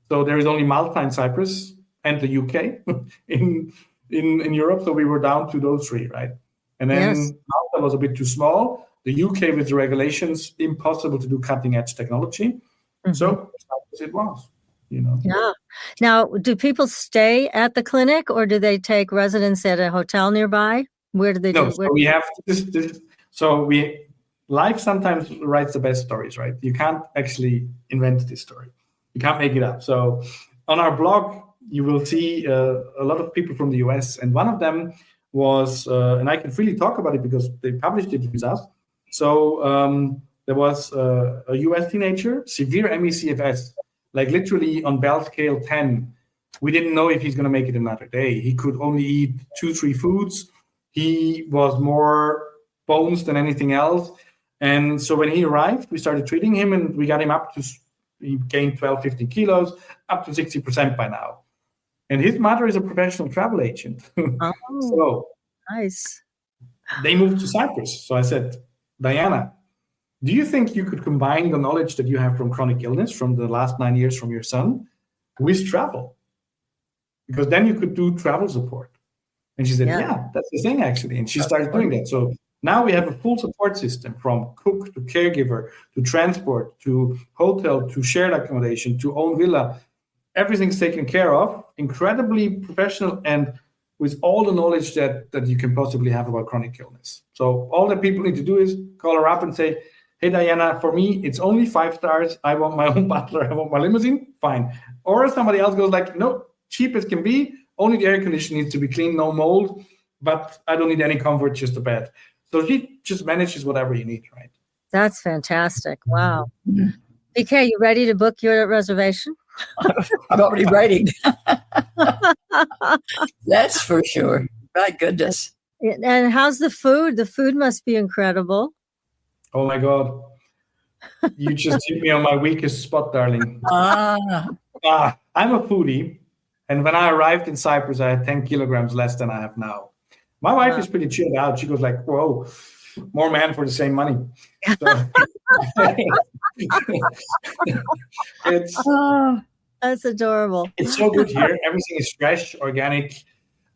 So there is only Malta and Cyprus and the UK in Europe. So we were down to those three, right? And then Malta was a bit too small. The UK with the regulations, impossible to do cutting edge technology. So Cyprus it was, Yeah. Now, do people stay at the clinic, or do they take residence at a hotel nearby? Where do they do? So we have this. So life sometimes writes the best stories, right? You can't actually invent this story. You can't make it up. So on our blog, you will see a lot of people from the US, and one of them was, and I can freely talk about it because they published it with us. So there was a US teenager, severe ME/CFS, like literally on Bell scale 10. We didn't know if he's going to make it another day. He could only eat 2-3 foods. He was more bones than anything else. And so when he arrived, we started treating him, and we got him up to, he gained 12, 15 kilos, up to 60% by now. And his mother is a professional travel agent. So nice. They moved to Cyprus. So I said, Diana, do you think you could combine the knowledge that you have from chronic illness from the last 9 years from your son with travel? Because then you could do travel support. And she said, yeah, that's the thing, actually. And she started doing that. So now we have a full support system, from cook to caregiver to transport to hotel to shared accommodation to own villa. Everything's taken care of, incredibly professional, and with all the knowledge that you can possibly have about chronic illness. So all that people need to do is call her up and say, hey, Diana, for me, it's only 5 stars. I want my own butler. I want my limousine. Fine. Or somebody else goes like, no, cheap as can be. Only the air conditioning needs to be clean, no mold, but I don't need any comfort, just a bed. So she just manages whatever you need, right? That's fantastic. Wow. BK, you ready to book your reservation? I'm already writing. That's for sure. My goodness. And how's the food? The food must be incredible. Oh my God. You just hit me on my weakest spot, darling. I'm a foodie. And when I arrived in Cyprus, I had 10 kilograms less than I have now. My wife is pretty chilled out. She goes like, whoa, more man for the same money. So, that's adorable. It's so good here. Everything is fresh, organic.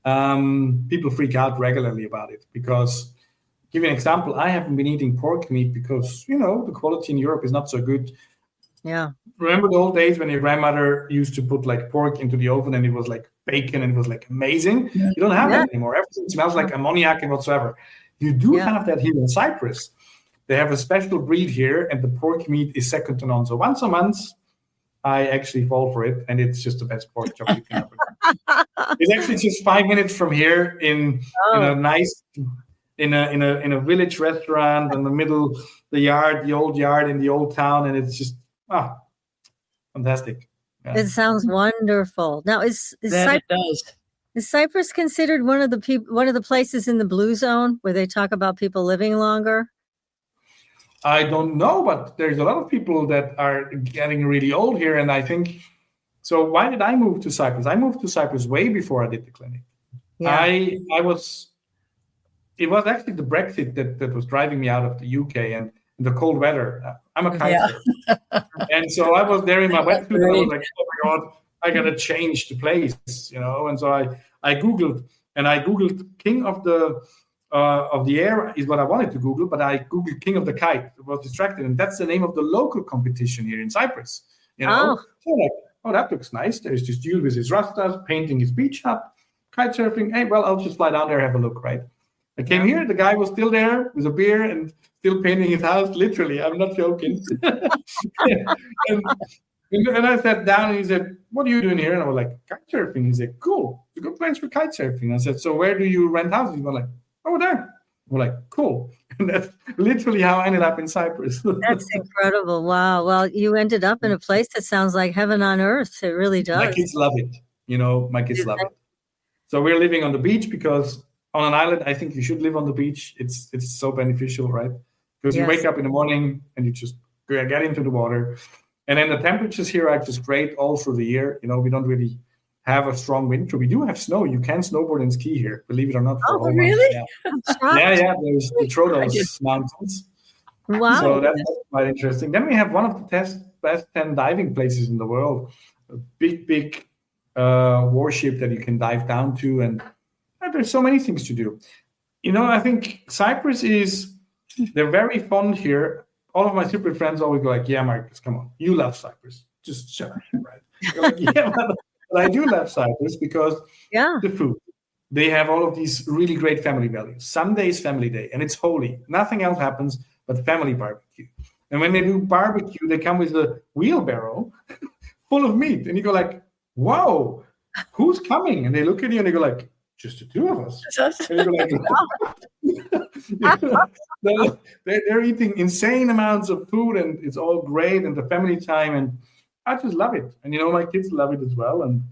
People freak out regularly about it because, give you an example, I haven't been eating pork meat because, the quality in Europe is not so good. Yeah. Remember the old days when your grandmother used to put like pork into the oven and it was like bacon and it was like amazing? Yeah. You don't have that anymore. Everything smells like ammoniac and whatsoever. You do have that here in Cyprus. They have a special breed here, and the pork meat is second to none. So once a month, I actually fall for it, and it's just the best pork chop you can ever get. It's actually just 5 minutes from here in a nice in a village restaurant in the middle, the old yard in the old town, and it's just fantastic. Yeah. It sounds wonderful. Now, is Cyprus considered one of the places in the blue zone where they talk about people living longer? I don't know, but there's a lot of people that are getting really old here, and I think so. Why did I move to Cyprus? I moved to Cyprus way before I did the clinic. Yeah. It was actually the Brexit that was driving me out of the UK and the cold weather. I'm a kite surfer. And so I was there in my wetsuit and I was like, oh my God, I got to change the place, And so I Googled King of the Air is what I wanted to Google, but I Googled King of the Kite. I was distracted. And that's the name of the local competition here in Cyprus. So like, that looks nice. There's this dude with his rastas painting his beach hut, kite surfing. Hey, well, I'll just fly down there and have a look, right? I came here, the guy was still there with a beer and still painting his house, literally. I'm not joking. and I sat down and he said, what are you doing here? And I was like, kite surfing. He said, cool. It's a good place for kite surfing. I said, so where do you rent houses? He was like, over there. We're like, cool. And that's literally how I ended up in Cyprus. That's incredible. Wow. Well, you ended up in a place that sounds like heaven on earth. It really does. My kids love it. My kids love it. So we're living on the beach because on an island, I think you should live on the beach. It's so beneficial, right? Because you wake up in the morning and you just get into the water. And then the temperatures here are just great all through the year. We don't really have a strong winter. We do have snow. You can snowboard and ski here, believe it or not. Oh, really? Yeah. There's the Troodos Mountains. Wow. So that's quite interesting. Then we have one of the best 10 diving places in the world. A big warship that you can dive down to. And there's so many things to do. I think Cyprus they're very fond here. All of my Cypriot friends always go like, yeah, Markus, come on. You love Cyprus. Just shut up, right? Like, yeah, but I do love Cyprus because the food. They have all of these really great family values. Sunday is family day, and it's holy. Nothing else happens but family barbecue. And when they do barbecue, they come with a wheelbarrow full of meat. And you go like, whoa, who's coming? And they look at you and they go like, just the two of us. And you go like, they're eating insane amounts of food, and it's all great, and the family time. And I just love it. And, my kids love it as well. And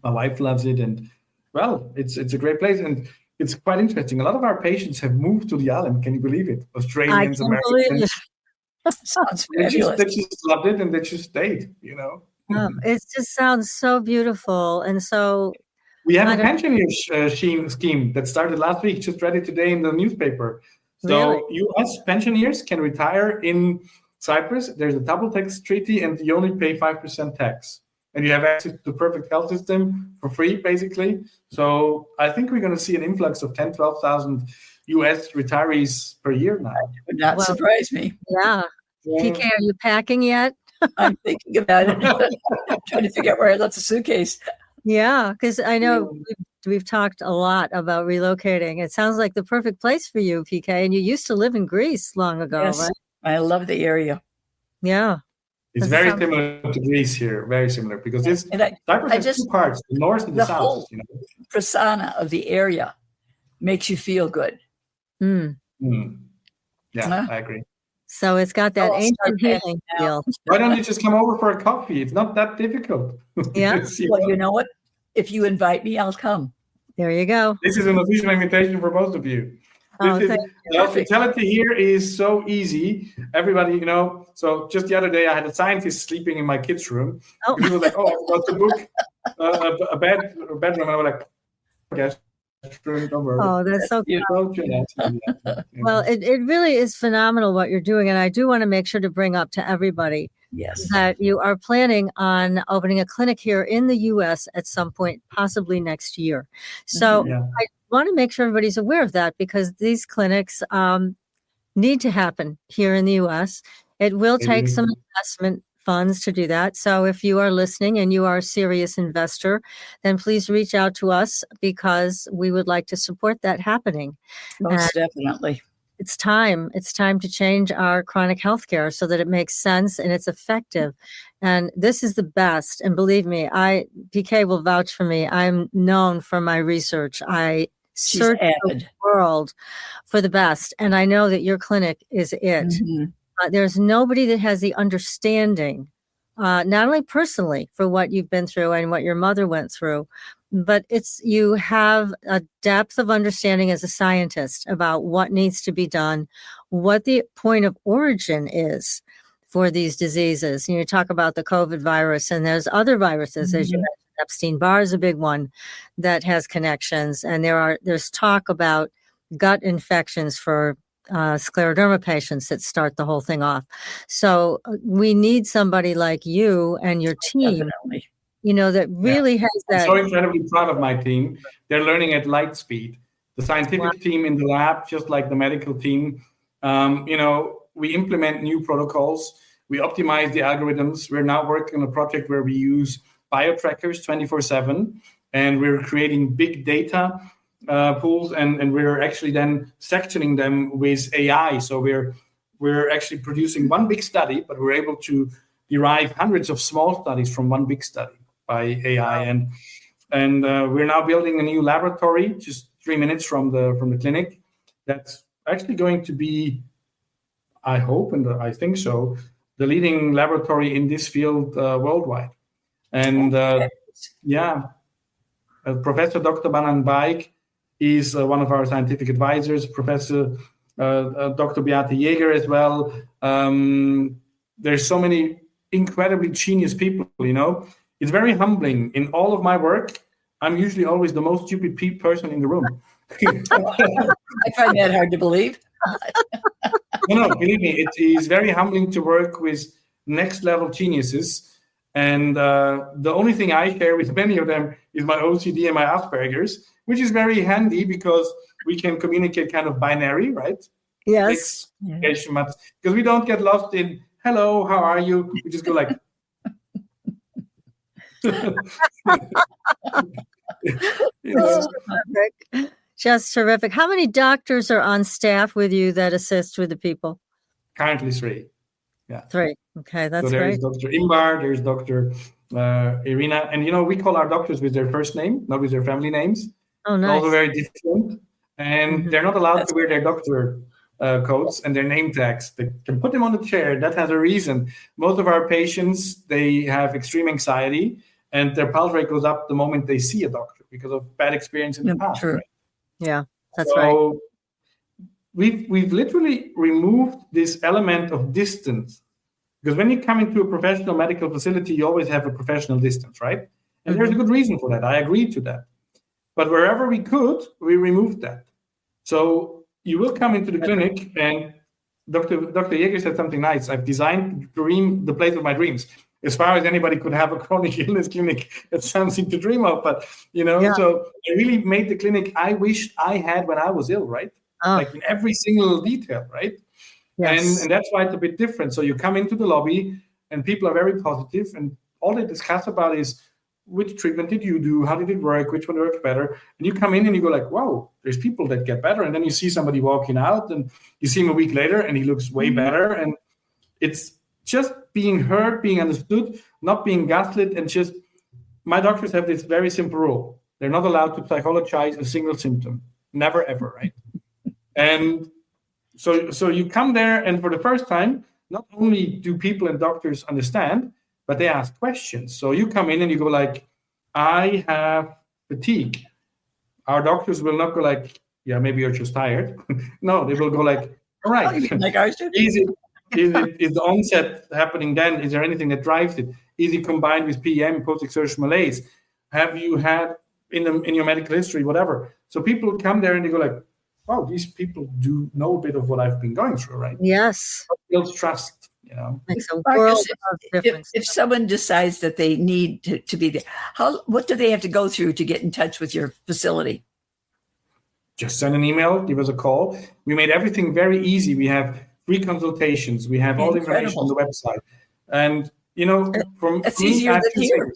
my wife loves it. And, well, it's a great place. And it's quite interesting. A lot of our patients have moved to the island. Can you believe it? Australians, Americans. Sounds they just loved it, and they just stayed, It just sounds so beautiful. And so we have a pensioner scheme that started last week, just read it today in the newspaper. So U.S. pensioners can retire in Cyprus. There's a double tax treaty, and you only pay 5% tax. And you have access to the perfect health system for free, basically. So I think we're going to see an influx of 10,000, 12,000 U.S. retirees per year now. That would not surprise me. Yeah. PK, are you packing yet? I'm thinking about it. I'm trying to figure out where I left the suitcase. Yeah, because I know we've talked a lot about relocating. It sounds like the perfect place for you, PK. And you used to live in Greece long ago, right? I love the area. Yeah. It's very similar to Greece here, very similar, because Cyprus has two parts, the north and the south. Whole persona of the area makes you feel good. Yeah, I agree. So it's got that ancient healing feel. Why don't you just come over for a coffee? It's not that difficult. Yeah. Well, you know what? If you invite me, I'll come. There you go. This is an official invitation for both of you. Hospitality here is so easy. Everybody, so just the other day I had a scientist sleeping in my kids' room. Oh. He was like, I forgot to book a bedroom. And I was like, yes. Oh, that's so cool. Well, it really is phenomenal what you're doing. And I do want to make sure to bring up to everybody that you are planning on opening a clinic here in the U.S. at some point, possibly next year. So I want to make sure everybody's aware of that, because these clinics need to happen here in the U.S. It will take some investment funds to do that. So if you are listening and you are a serious investor, then please reach out to us, because we would like to support that happening. Most definitely. It's time. It's time to change our chronic health care so that it makes sense and it's effective. And this is the best. And believe me, PK will vouch for me. I'm known for my research. I search the world for the best. And I know that your clinic is it. Mm-hmm. There's nobody that has the understanding, not only personally for what you've been through and what your mother went through, but you have a depth of understanding as a scientist about what needs to be done, what the point of origin is for these diseases. You talk about the COVID virus, and there's other viruses, as you mentioned. Epstein-Barr is a big one that has connections, and there's talk about gut infections for scleroderma patients that start the whole thing off. So we need somebody like you and your team, that really has that. I'm so incredibly proud of my team. They're learning at light speed. The scientific team in the lab, just like the medical team, we implement new protocols. We optimize the algorithms. We're now working on a project where we use biotrackers 24/7, and we're creating big data pools, and we're actually then sectioning them with AI. So we're actually producing one big study, but we're able to derive hundreds of small studies from one big study by AI. And we're now building a new laboratory just 3 minutes from the clinic. That's actually going to be, I hope and I think so, the leading laboratory in this field worldwide. And Professor Dr. Banan Baik is one of our scientific advisors, Professor Dr. Beate Jaeger as well. There's so many incredibly genius people, it's very humbling. In all of my work, I'm usually always the most stupid person in the room. I find that hard to believe. No, believe me, it is very humbling to work with next level geniuses. And the only thing I share with many of them is my OCD and my Asperger's, which is very handy because we can communicate kind of binary, right? Yes. Because we don't get lost in, hello, how are you? We just go like, Terrific. Just terrific. How many doctors are on staff with you that assist with the people? Currently 3. Yeah. 3. Okay, that's so there's great. Dr. Imbar, there's Dr. Irina. And, we call our doctors with their first name, not with their family names. Oh, nice. Also very different. And they're not allowed to wear their doctor coats and their name tags. They can put them on the chair. That has a reason. Most of our patients, they have extreme anxiety, and their pulse rate goes up the moment they see a doctor because of bad experience in the past. True. Right? Yeah, that's right. We've literally removed this element of distance, because when you come into a professional medical facility, you always have a professional distance, right? And there's a good reason for that. I agree to that. But wherever we could, we removed that. So you will come into the clinic, and Dr. Jaeger said something nice. I've designed the place of my dreams. As far as anybody could have a chronic illness clinic, that's something to dream of. But, so I really made the clinic I wished I had when I was ill, right? Like in every single detail, right? Yes. And that's why it's a bit different. So you come into the lobby, and people are very positive, and all they discuss about is, which treatment did you do? How did it work? Which one worked better? And you come in and you go like, wow, there's people that get better. And then you see somebody walking out, and you see him a week later and he looks way better. And it's just being heard, being understood, not being gaslit. And just, my doctors have this very simple rule. They're not allowed to psychologize a single symptom. Never, ever, right? And so you come there, and for the first time, not only do people and doctors understand, but they ask questions. So you come in and you go like, I have fatigue. Our doctors will not go like, yeah, maybe you're just tired. No, they will go like, all right. Is the onset happening then? Is there anything that drives it? Is it combined with PM, post-exertion malaise? Have you had in your medical history, whatever? So people come there and they go like, wow, these people do know a bit of what I've been going through, right? Yes. Builds trust. Makes a world of difference. If someone decides that they need to be there, what do they have to go through to get in touch with your facility? Just send an email, give us a call. We made everything very easy. We have free consultations. We have all the information on the website. And, that's easier than here.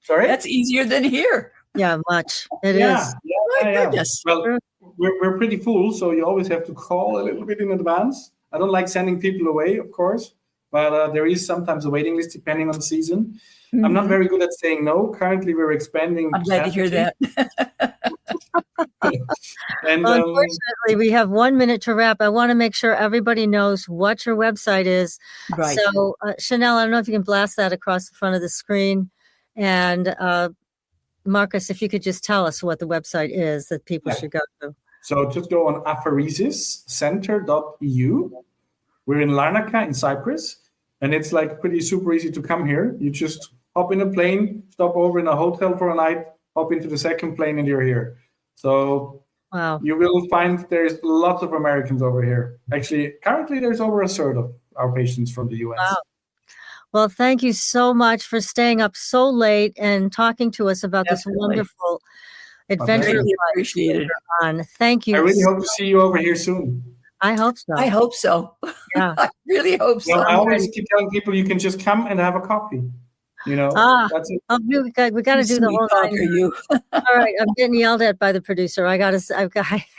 Sorry? That's easier than here. Yeah, much. It is. My goodness. Well, we're pretty full, so you always have to call a little bit in advance. I don't like sending people away, of course, but there is sometimes a waiting list depending on the season. I'm not very good at saying no. Currently, we're expanding. I'm glad to hear that. And unfortunately, we have 1 minute to wrap. I want to make sure everybody knows what your website is. Right. So, Chanel, I don't know if you can blast that across the front of the screen. And Markus, if you could just tell us what the website is that people should go to. So just go on apheresiscenter.eu. We're in Larnaca in Cyprus, and it's like pretty super easy to come here. You just hop in a plane, stop over in a hotel for a night, hop into the second plane, and you're here. So you will find there's lots of Americans over here. Actually, currently there's over a third of our patients from the US. Wow. Well, thank you so much for staying up so late and talking to us about this wonderful adventure. Really appreciate it. Thank you. I really hope to see you over here soon. I hope so. I hope so. Yeah. I really hope so. Well, I always keep telling people you can just come and have a coffee. That's it. We got to do the whole thing. You. All right, I'm getting yelled at by the producer. I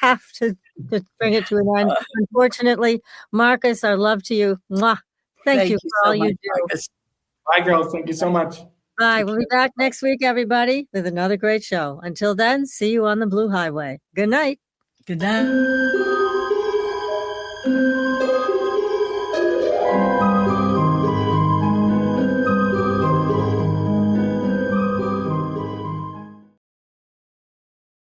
have to bring it to an end. Unfortunately, Markus, our love to you. Mwah. Thank you for all you do. Markus. Bye, girls. Thank you so much. Bye. We'll be back next week, everybody, with another great show. Until then, see you on the Blue Highway. Good night. Good night.